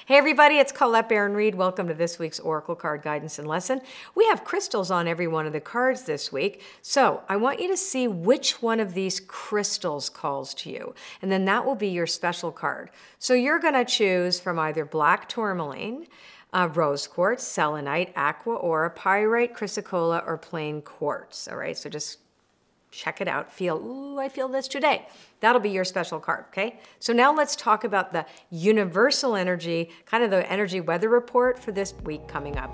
Hey everybody, it's Colette Baron-Reid. Welcome to this week's Oracle Card Guidance and Lesson. We have crystals on every one of the cards this week, so I want you to see which one of these crystals calls to you, and then that will be your special card. So you're going to choose from either black tourmaline, rose quartz, selenite, aqua aura, pyrite, chrysocolla, or plain quartz. All right, so just check it out. Feel, ooh, I feel this today. That'll be your special card, okay? So now let's talk about the universal energy, kind of the energy weather report for this week coming up.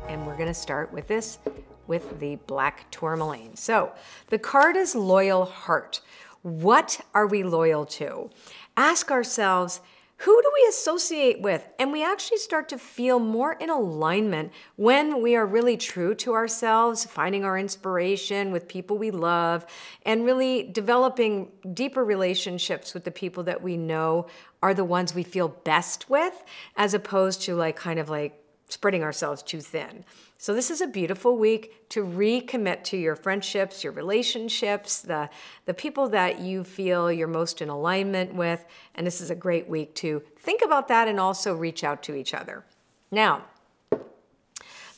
And we're gonna start with this, with the black tourmaline. So the card is Loyal Heart. What are we loyal to? Ask ourselves, who do we associate with? And we actually start to feel more in alignment when we are really true to ourselves, finding our inspiration with people we love, and really developing deeper relationships with the people that we know are the ones we feel best with, as opposed to kind of spreading ourselves too thin. So this is a beautiful week to recommit to your friendships, your relationships, the people that you feel you're most in alignment with. And this is a great week to think about that and also reach out to each other. Now,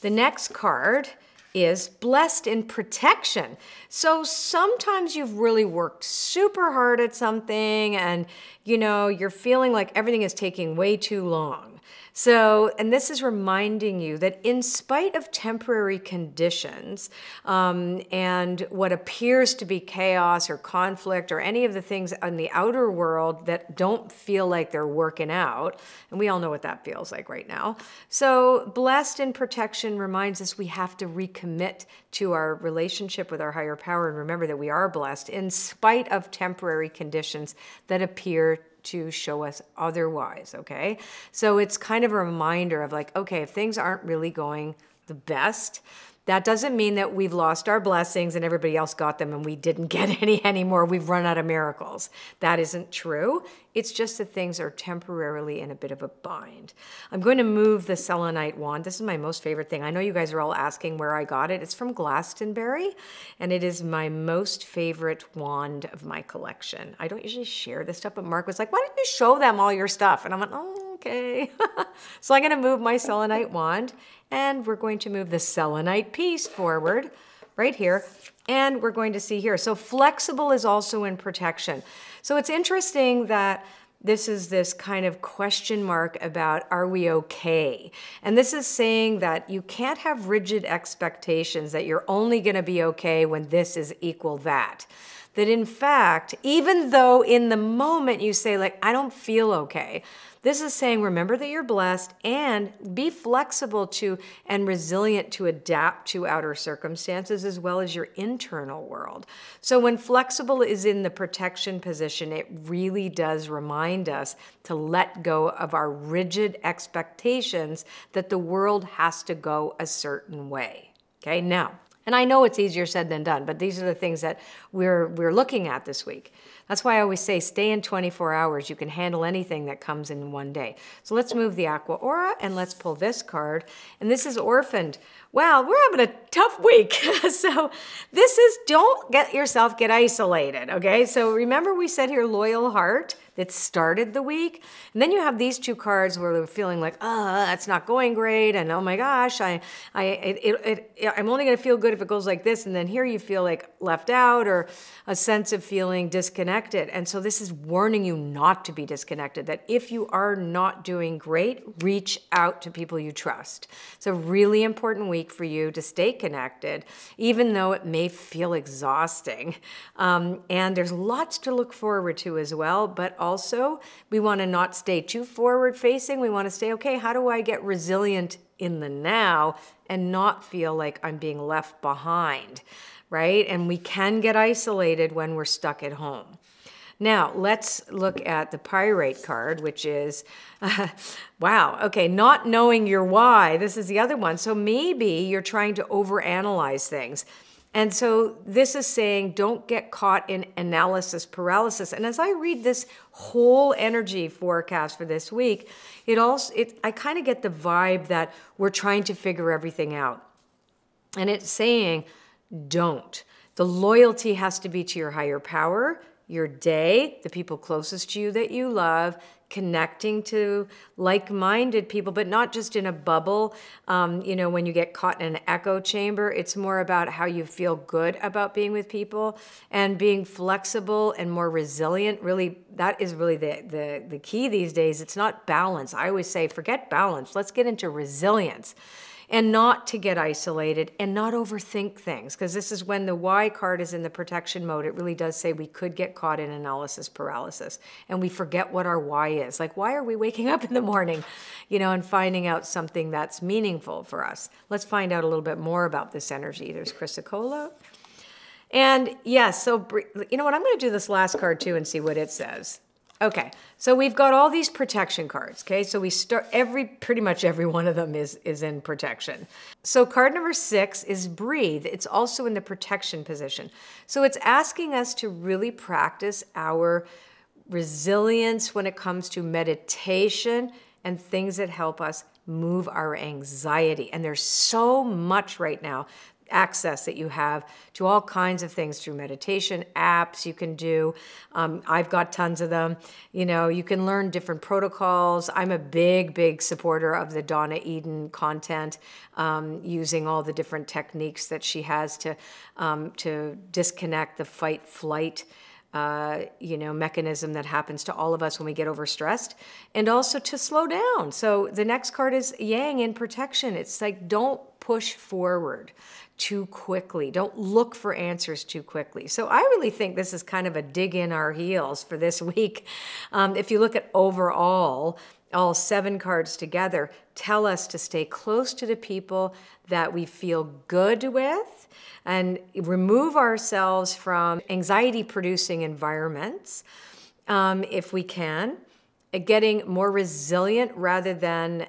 the next card is Blessed in Protection. So sometimes you've really worked super hard at something and you're feeling like everything is taking way too long. So, and this is reminding you that in spite of temporary conditions and what appears to be chaos or conflict or any of the things in the outer world that don't feel like they're working out, and we all know what that feels like right now. So Blessed in Protection reminds us we have to recommit to our relationship with our higher power and remember that we are blessed in spite of temporary conditions that appear to show us otherwise, okay? So it's kind of a reminder of okay, if things aren't really going the best, that doesn't mean that we've lost our blessings and everybody else got them and we didn't get any anymore. We've run out of miracles. That isn't true. It's just that things are temporarily in a bit of a bind. I'm going to move the selenite wand. This is my most favorite thing. I know you guys are all asking where I got it. It's from Glastonbury, and it is my most favorite wand of my collection. I don't usually share this stuff, but Mark was like, why don't you show them all your stuff? And I'm like, oh, okay. So I'm going to move my selenite wand, and we're going to move the selenite piece forward right here. And we're going to see here. So flexible is also in protection. So it's interesting that this is this kind of question mark about, are we okay? And this is saying that you can't have rigid expectations that you're only going to be okay when this is equal that. That in fact, even though in the moment you say I don't feel okay, this is saying, remember that you're blessed and be flexible to and resilient to adapt to outer circumstances as well as your internal world. So when flexible is in the protection position, it really does remind us to let go of our rigid expectations that the world has to go a certain way. Okay, now, and I know it's easier said than done, but these are the things that we're looking at this week. That's why I always say stay in 24 hours. You can handle anything that comes in one day. So let's move the Aqua Aura and let's pull this card. And this is Orphaned. Wow, we're having a tough week. So this is, don't get isolated, okay? So remember we said here Loyal Heart that started the week. And then you have these two cards where they're feeling like, it's not going great. And oh my gosh, I'm only gonna feel good if it goes like this. And then here you feel like left out or a sense of feeling disconnected. And so this is warning you not to be disconnected, that if you are not doing great, reach out to people you trust. It's a really important week for you to stay connected, even though it may feel exhausting. And there's lots to look forward to as well, but also we want to not stay too forward facing. We want to stay, okay, how do I get resilient in the now and not feel like I'm being left behind, right? And we can get isolated when we're stuck at home. Now, let's look at the Pyrite card, which is, wow, okay, not knowing your why. This is the other one. So maybe you're trying to overanalyze things. And so this is saying don't get caught in analysis paralysis. And as I read this whole energy forecast for this week, I kind of get the vibe that we're trying to figure everything out. And it's saying don't. The loyalty has to be to your higher power, your day, the people closest to you that you love, connecting to like-minded people, but not just in a bubble. You know, when you get caught in an echo chamber, it's more about how you feel good about being with people and being flexible and more resilient. Really, that is really the key these days. It's not balance. I always say, forget balance. Let's get into resilience. And not to get isolated and not overthink things, because this is when the Y card is in the protection mode. It really does say we could get caught in analysis paralysis and we forget what our why is. Like, why are we waking up in the morning, you know, and finding out something that's meaningful for us? Let's find out a little bit more about this energy. There's Chrysocolla. And yes, so, you know what, I'm going to do this last card too and see what it says. Okay, so we've got all these protection cards, okay? So we start, pretty much every one of them is in protection. So card number 6 is breathe. It's also in the protection position. So it's asking us to really practice our resilience when it comes to meditation and things that help us move our anxiety. And there's so much right now access that you have to all kinds of things through meditation apps you can do. I've got tons of them. You know, you can learn different protocols. I'm a big supporter of the Donna Eden content, using all the different techniques that she has to disconnect the fight flight you know, mechanism that happens to all of us when we get overstressed, and also to slow down. So the next card is Yang in protection. It's like, don't push forward too quickly. Don't look for answers too quickly. So I really think this is kind of a dig in our heels for this week. If you look at overall, all 7 cards together tell us to stay close to the people that we feel good with and remove ourselves from anxiety-producing environments if we can, getting more resilient rather than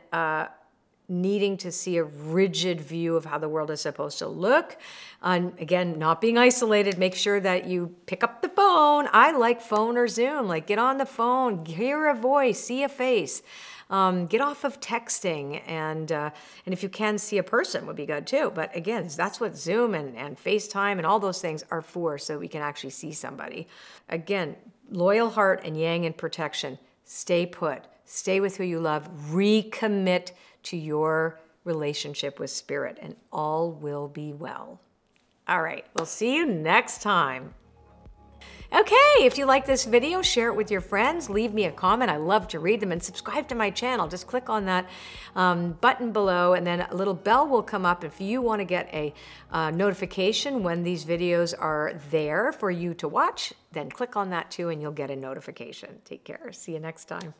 needing to see a rigid view of how the world is supposed to look. Again, not being isolated, make sure that you pick up the phone. I like phone or Zoom, like get on the phone, hear a voice, see a face. Get off of texting, and if you can see a person would be good too. But again, that's what Zoom and FaceTime and all those things are for, so we can actually see somebody. Again, loyal heart and Yang in protection. Stay put. Stay with who you love. Recommit to your relationship with spirit, and all will be well. All right, we'll see you next time. Okay, if you like this video, share it with your friends, leave me a comment. I love to read them, and subscribe to my channel. Just click on that button below, and then a little bell will come up. If you want to get a notification when these videos are there for you to watch, then click on that too, and you'll get a notification. Take care. See you next time.